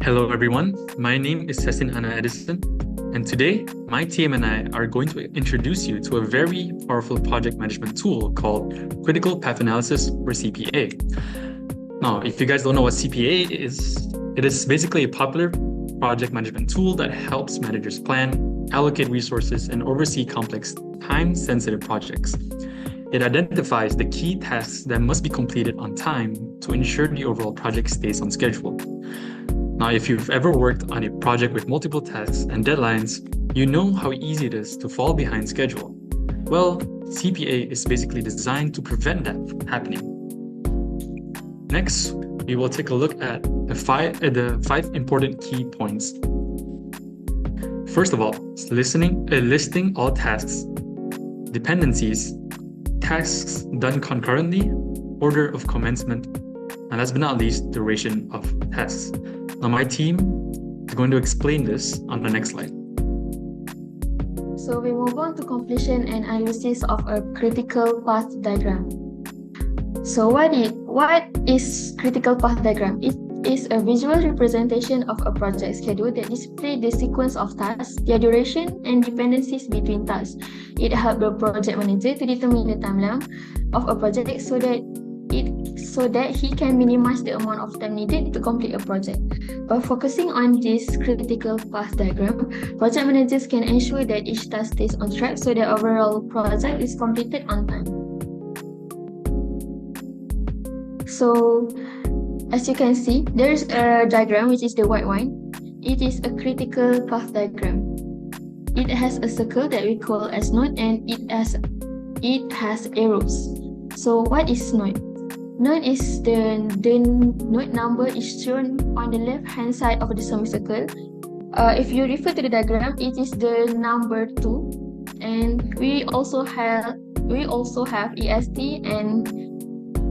Hello, everyone. My name is Cecin Anna Edison, and today my team and I are going to introduce you to a very powerful project management tool called Critical Path Analysis, or CPA. Now, if you guys don't know what CPA is, it is basically a popular project management tool that helps managers plan, allocate resources, and oversee complex, time-sensitive projects. It identifies the key tasks that must be completed on time to ensure the overall project stays on schedule. Now, if you've ever worked on a project with multiple tasks and deadlines, you know how easy it is to fall behind schedule. Well, CPA is basically designed to prevent that from happening. Next, we will take a look at the five important key points. First of all, listing all tasks, dependencies, tasks done concurrently, order of commencement, and last but not least, duration of tasks. Now, my team is going to explain this on the next slide. So we move on to completion and analysis of a critical path diagram. So what is critical path diagram? It is a visual representation of a project schedule that displays the sequence of tasks, their duration, and dependencies between tasks. It helps the project manager to determine the timeline of a project so that he can minimize the amount of time needed to complete a project. By focusing on this critical path diagram, project managers can ensure that each task stays on track so the overall project is completed on time. So, as you can see, there's a diagram which is the white one. It is a critical path diagram. It has a circle that we call as node, and it has arrows. So what is node? Node is the node number is shown on the left hand side of the semicircle. If you refer to the diagram, it is the number 2, and we also have EST and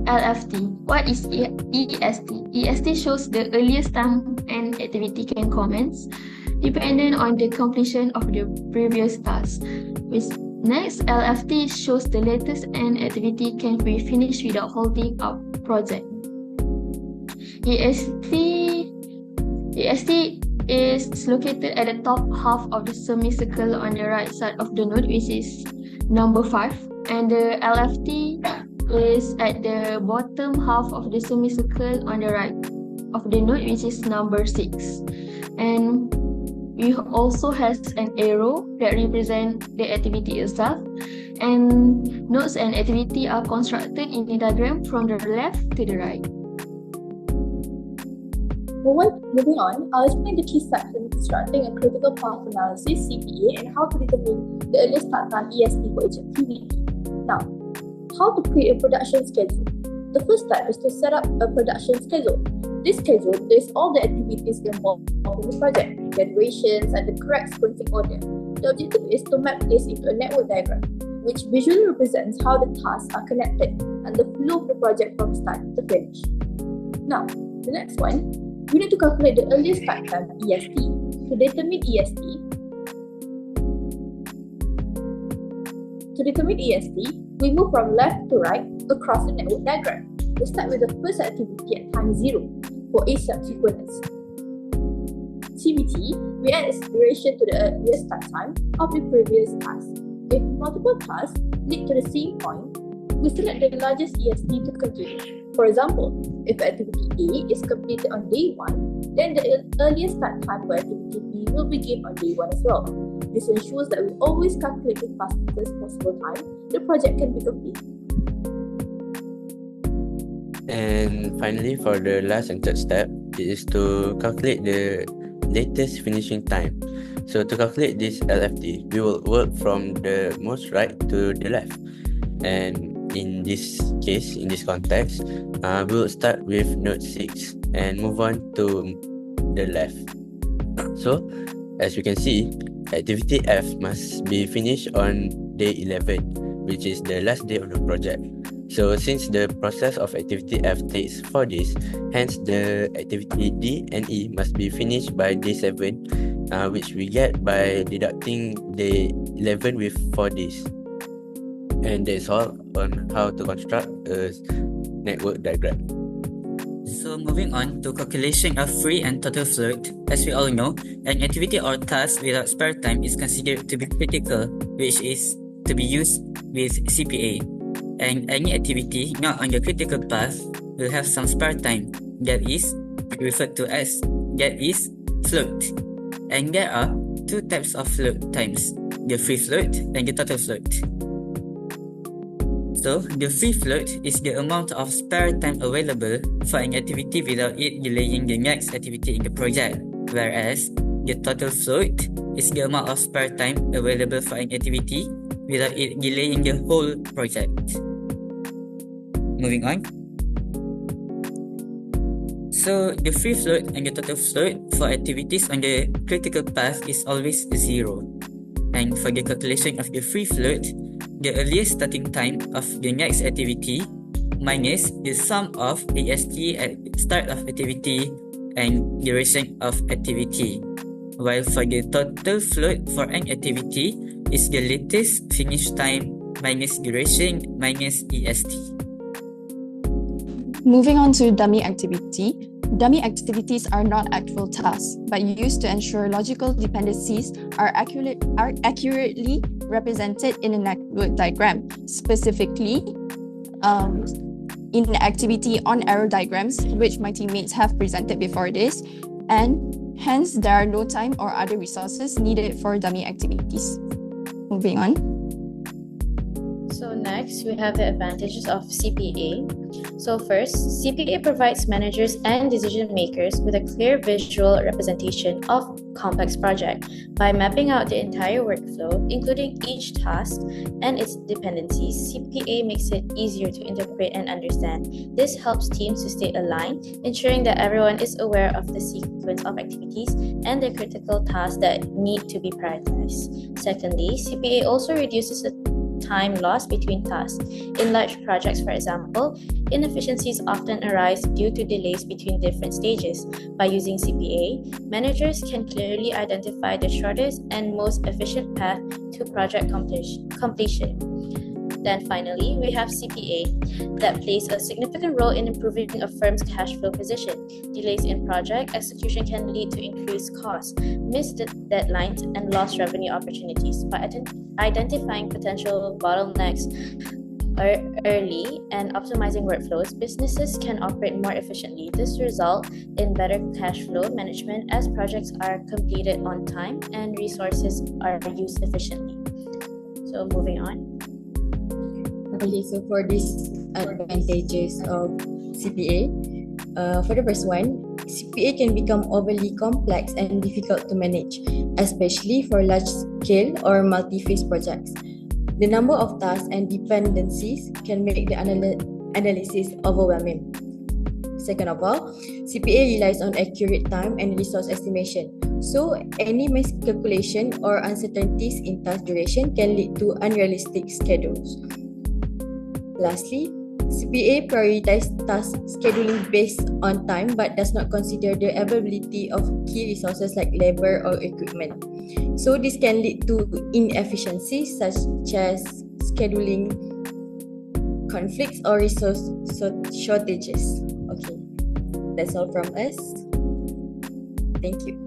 LFT. What is EST? EST shows the earliest time an activity can commence, dependent on the completion of the previous task. Next, LFT shows the latest an activity can be finished without holding up project. EST is located at the top half of the semicircle on the right side of the node, which is number 5, and the LFT is at the bottom half of the semicircle on the right of the node, which is number 6. And we also has an arrow that represents the activity itself, and nodes and activity are constructed in the diagram from the left to the right. Moving on, I'll explain the key steps in constructing a critical path analysis (CPA) and how to determine the earliest start time (EST) for each activity. Now, how to create a production schedule? The first step is to set up a production schedule. This schedule lists all the activities involved in the project, their durations, and the correct sequencing order. The objective is to map this into a network diagram, which visually represents how the tasks are connected and the flow of the project from start to finish. Now, the next one, we need to calculate the earliest start time (EST). To determine EST, we move from left to right across the network diagram. We start with the first activity at time 0 for each subsequent activity. We add its duration to the earliest start time of the previous task. If multiple tasks lead to the same point, we select the largest EST to continue. For example, if activity A is completed on day 1, then the earliest start time for activity B will begin on day 1 as well. This ensures that we always calculate the fastest possible time the project can be completed. And finally, for the last and third step, it is to calculate the latest finishing time. So to calculate this LFT, we will work from the most right to the left. And in this case, in this context, we will start with node 6 and move on to the left. So, as you can see, activity F must be finished on day 11, which is the last day of the project. So since the process of activity F takes 4 days, hence the activity D and E must be finished by day 7, which we get by deducting day 11 with 4 days. And that's all on how to construct a network diagram. So So moving on to calculation of free and total float. As we all know, an activity or task without spare time is considered to be critical, which is to be used with CPA. And any activity not on the critical path will have some spare time, that is referred to as float. And there are two types of float times, the free float and the total float. So, the free float is the amount of spare time available for an activity without it delaying the next activity in the project, whereas the total float is the amount of spare time available for an activity without it delaying the whole project. Moving on. So, the free float and the total float for activities on the critical path is always 0. And for the calculation of the free float, the earliest starting time of the next activity minus the sum of AST at start of activity and duration of activity. While for the total float for an activity is the latest finish time minus duration minus EST. Moving on to dummy activity. Dummy activities are not actual tasks, but used to ensure logical dependencies are accurately represented in a network diagram. Specifically, in the activity on arrow diagrams, which my teammates have presented before this, and hence there are no time or other resources needed for dummy activities. Moving on. So next, we have the advantages of CPA. So first, CPA provides managers and decision makers with a clear visual representation of complex project. By mapping out the entire workflow, including each task and its dependencies, CPA makes it easier to interpret and understand. This helps teams to stay aligned, ensuring that everyone is aware of the sequence of activities and the critical tasks that need to be prioritized. Secondly, CPA also reduces the time lost between tasks. In large projects, for example, inefficiencies often arise due to delays between different stages. By using CPA, managers can clearly identify the shortest and most efficient path to project completion. Then finally, we have CPA that plays a significant role in improving a firm's cash flow position. Delays in project execution can lead to increased costs, missed deadlines, and lost revenue opportunities. By identifying potential bottlenecks early and optimizing workflows, businesses can operate more efficiently. This results in better cash flow management as projects are completed on time and resources are used efficiently. So moving on. Okay, so for these advantages of CPA, for the first one, CPA can become overly complex and difficult to manage, especially for large-scale or multi-phase projects. The number of tasks and dependencies can make the analysis overwhelming. Second of all, CPA relies on accurate time and resource estimation. So, any miscalculation or uncertainties in task duration can lead to unrealistic schedules. Lastly, CPA prioritizes task scheduling based on time but does not consider the availability of key resources like labor or equipment. So this can lead to inefficiencies such as scheduling conflicts or resource shortages. Okay, that's all from us. Thank you.